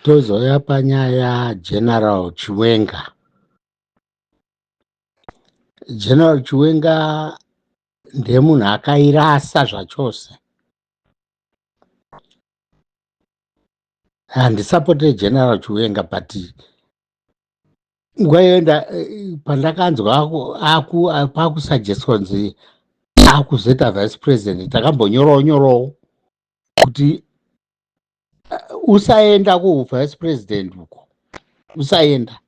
Tozoya panyaya General Chiwenga. General Chiwenga ndemunhu akairasa zvachose. Handisapote General Chiwenga, but nguva yoenda pandakanzwa pakusuggestion kunzi akuzoita vice president, takambonyorowo kuti usaenda kuvice president uko, usaenda,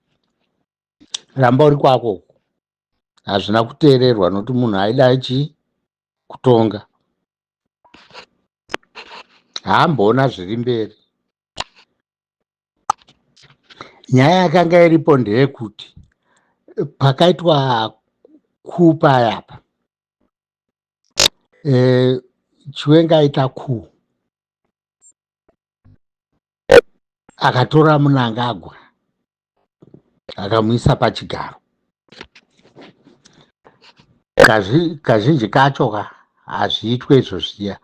ramba uri kwako. Hazvina kuteererwa nokuti munhu aida kutonga, haamboona zviri mberi. Nyaya yakanga iripo ndeyekuti pakaitwa kupa yapa, Chiwenga aita akatora Mnangagwa akamuisa pachigaro. Kazhinji kacho hazviitwe izvozviya,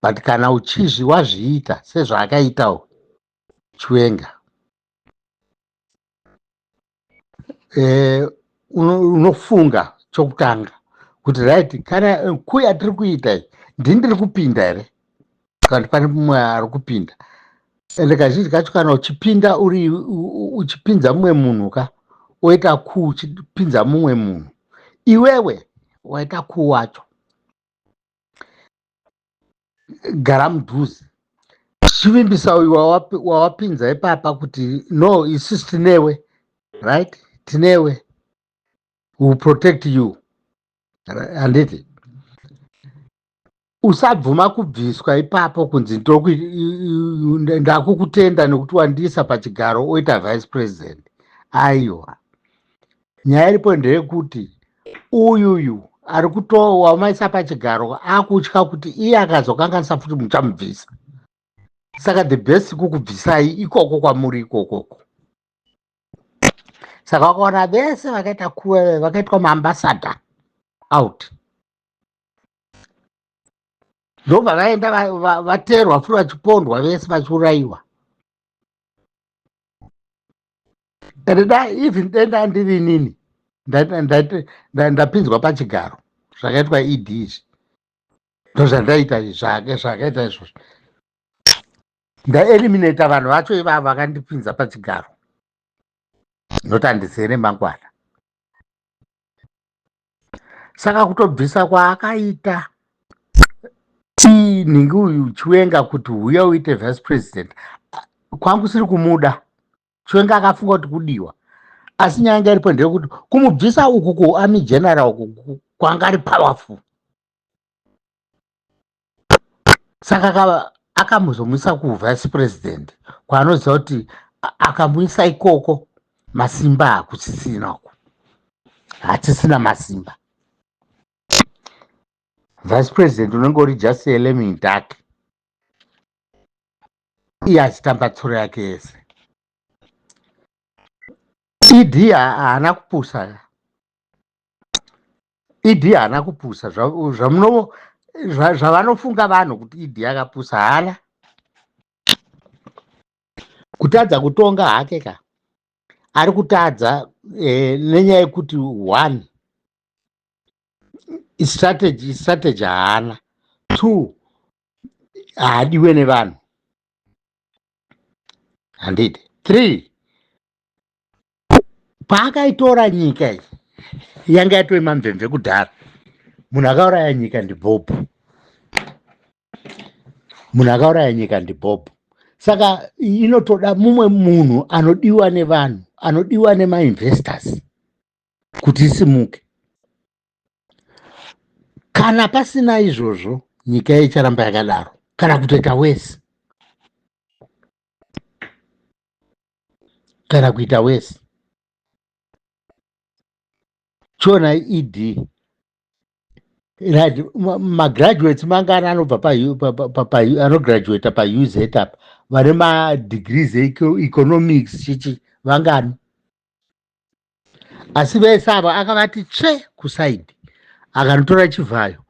but kana uchizvi wazviita sezvaakaita Chiwenga, unofunga chokutanga kuti right, kana kuya tiri kuita ndiri kupinda here, kana pane mumwe ari kupinda. Ende kazhinji kacho kana uchipinda uchipinza mumwe munhu oita uchipinza mumwe munhu, iwewe waita wacho, gara mudhuze, chivimbisa uyu wawapinza ipapa kuti no, isisi tinewe, right, tinewe, we will protect you. Handiti usabvuma kubviswa ipapo kunzi ndakukutenda nekuti wandiisa pachigaro oita vice president. Aiwa, nyaya iripo ndeyekuti uyuyu ari wamaisa pachigaro akutya kuti iye akazokanganisa futi muchamubvisa. Saka the best kukubvisai ikoko kwamuri ikokoko. Saka wakaona vese vakaitwa maambassador out, ndobva vaenda vateerwa futi vachipondwa vese vachiurayiwa. Even denda ndiri inini ndapinzwa pachigaro zvakaitwa ED izvi, ndozvandaita zvakaita izvozvo, ndaeliminata vanhu vacho ivavo vakandipinza pachigaro, noti handisere mangwana. Saka kutobvisa kwaakaita nhingi uyu Chiwenga kuti uya uite vice president, kwangu siri kumuda. Chiwenga akafunga kuti kudiwa, asi nyaya yanga iripo ndeyekuti kumubvisa uku kuarmy general uku kwanga ari powerful. Saka akamuzomuisa kuvice president kwaanoziva kuti akamuisa ikoko masimba hakusisina uku, hatisina masimba. Vice president unenge uri just element yake, iye achitamba tsoro yake yese. ED haana kupusa, ED haana kupusa zvavanofunga vanhu kuti ED akapusa, haana. Kutadza kutonga hake ari kutadza nenyaya yekuti one, strategy haana, two, haadiwe nevanhu, handiti, three, paakaitora nyika iyi yanga yatove mamvemve kudhara. Munhu akauraya nyika ndiBob, munhu akauraya nyika ndiBob. Saka inotoda mumwe munhu anodiwa nevanhu, anodiwa nemainvestors kuti isimuke. Kana pasina izvozvo nyika icharamba yakadaro kana kutoita wese, kana kuita wese. Chiona ED magraduates mangana anobva anograduata paUZ apa vane madegrees eeconomics chichi vangani, asi vese ava akavati tsve kusaidi, akanotora Chivhayo,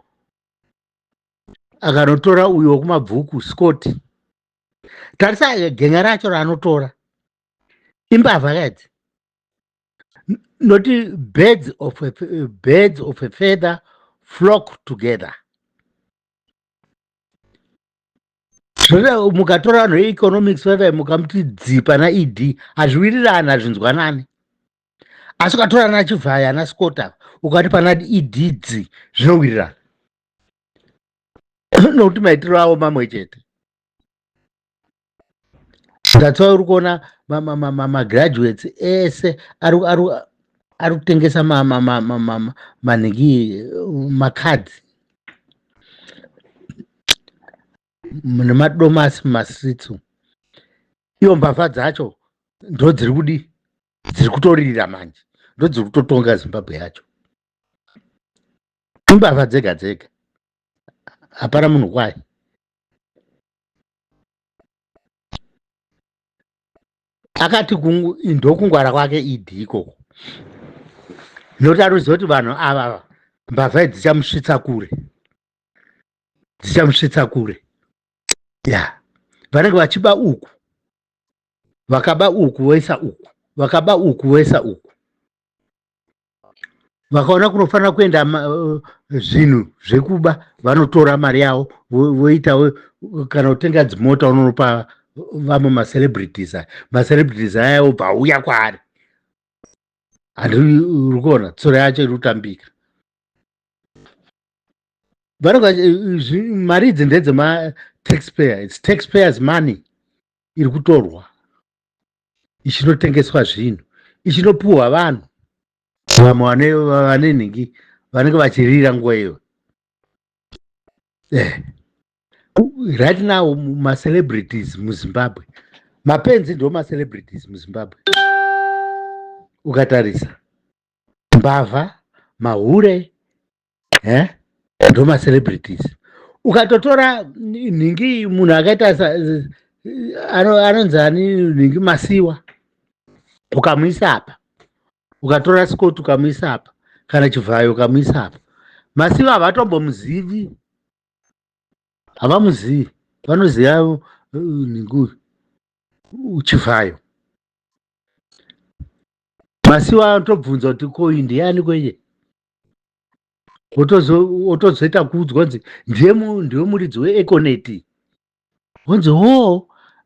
akanotora uyo wekumabvuku Scott. Tarisa genya racho raanotora imbavha kadzi. Not birds of a feather flock together. Mukatora vanhu veeconomics vavai mukamuti dzipa naed hazviwirirana hazvinzwanani. Asi ukatora ana Chivhaya ana Scott ukati pana ed dzi zvinowirirana nokuti maitiro avo mamwe chete. That's why uri kuona magraduates ese ari kutengesa manhingi makadzi nemadomasi mumastreets. Ivo mbavha dzacho ndo dziri kudi dziri kutoririra manje, ndo dziri kutotonga Zimbabwe yacho. Imbavha dzega dzega, hapana munhu kwaye. Akati ndokungwara kwake ed ikoko, nokuti anoziva kuti vanhu ava mbavha idzi dzichamusvitsa kure. Ya, vanenge vachiba uku, vakaba uku voisa uku, vakaba uku voisa uku. Vakaona kunofanira kuenda zvinhu zvekuba, vanotora mari yavo voita kana kutenga dzimota unonopa vamwe macelebrities. Macelebrities aya obva auya kwaari. Uri kuona tsoro yacho iri kutambika. Mari idzi ndedzema-taxpayer, its taxpayers money iri kutorwa ichinotengeswa zvinhu, ichinopuhwa vanhu vamwe vane nhingi vanenge vachirira nguva iyo. Right now macelebrities muZimbabwe, mapenzi ndo macelebrities muZimbabwe. Ukatarisa mbavha, mahure ndo macelebrities. Ukatotora nhingi munhu akaita anonzi ani nhingi Masiwa ukamuisa apa, ukatora Scott ukamuisa apa, kana Chivhayo ukamuisa apa, Masiwa havatombomuzivi, havamuzivi, vanoziva nhingi Chivhayo. Masiwa anotobvunza kuti ko ndiani kwenye, otozoita kuudzwa kunzi ndiwe muridzi weEconet, wonzi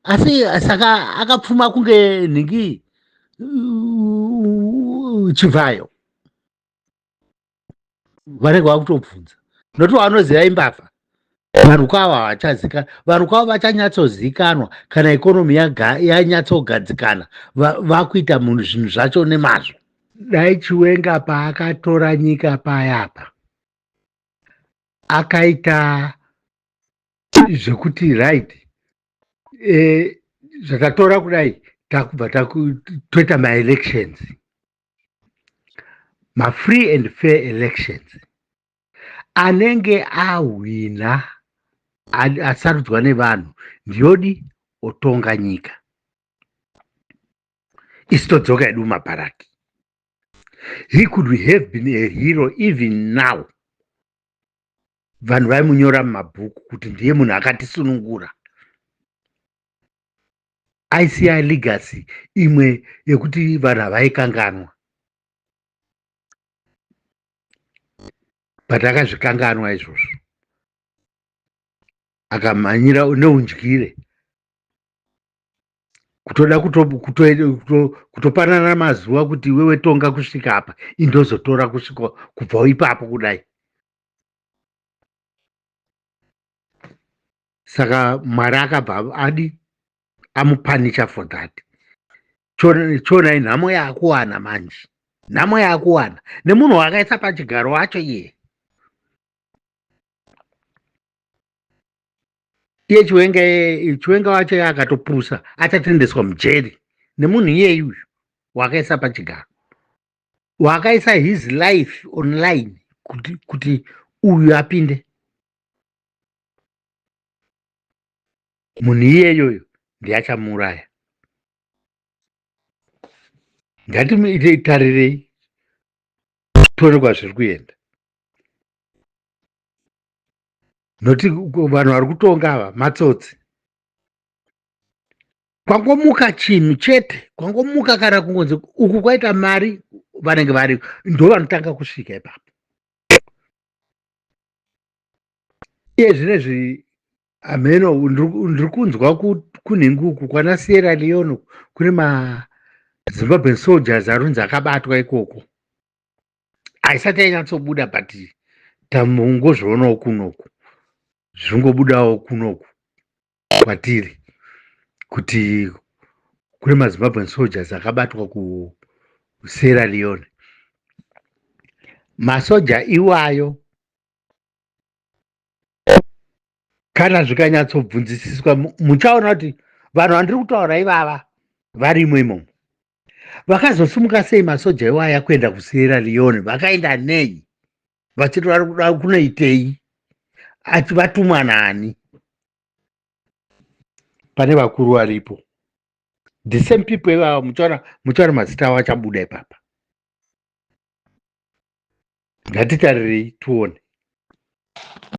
asi saka akapfuma kunge nhingi Chivhayo. Vanenge vakutobvunza nokuti vanoziva imbavha. Vanhu kwavo havachazikana, vanhu kwavo vachanyatsozikanwa kana ikonomi yanyatsogadzikana, vakuita munhu zvinhu zvacho nemazvo. Dai Chiwenga paakatora nyika payapa akaita zvekuti right, zvatatora kudai takubva toita maelections, mafree and fair elections, anenge ahwina asarudzwa nevanhu ndiyodi otonga nyika. Isi todzoka edu mumabharaki. He could have been a hero even now. Vanhu vaimunyora mumabhuku kuti ndiye munhu akatisunungura. Aisiya legacy imwe yekuti vanhu havaikanganwa. But akazvikanganwa izvozvo, akamhanyira neudyire kutoda kutopanana mazuva kuti wewe tonga kusvika apa, indozotora kusvika kubva ipapo kudai. Saka Mwari akabva amupanisha for that. Chona nhamo yaakuwana manje, nhamo yaakuwana nemunhu wakaisa pachigaro wacho iye. Iye Chiwenga wacho akatopusa, achatendeswa mujeri nemunhu iyeyuyu wakaisa pachigaro, wakaisa his life online kuti uyu apinde. Munhu iyeyoyo ndiachamuraya. Ngatitarirei tione kwazviri kuenda. Noti vanhu vari kutonga ava matsotsi. kwangomuka chinhu chete, kwangomuka kana kungonzi uku kwaita mari, vanenge vari ndo vanotanga kusvika ipapo. Iye zvinezvi ameno ndiri kunzwa kunhingi uku kwana Sierra Leone kune maZimbabwean soldiers arunzi akabatwa ikoko. Haisati yanyatsobuda but tamungozvionawo kunoku, zvingobudawo kunoku kwatiri kuti kune maZimbabwean soldiers akabatwa kuSierra Leone. Masoja iwayo kana zvikanyatsobvunzisiswa muchaona kuti vanhu vandiri kutaura ivava varimo imomo. Vakazosimuka sei masoja iwaya kuenda kuSierra Leone? Vakaenda nei? Vachiti vari kuda kunoitei? Ati vatumwa nani? Pane vakuru varipo. The same people ivava muchaona mazita avo achabuda ipapa. Ngatitarirei tuone.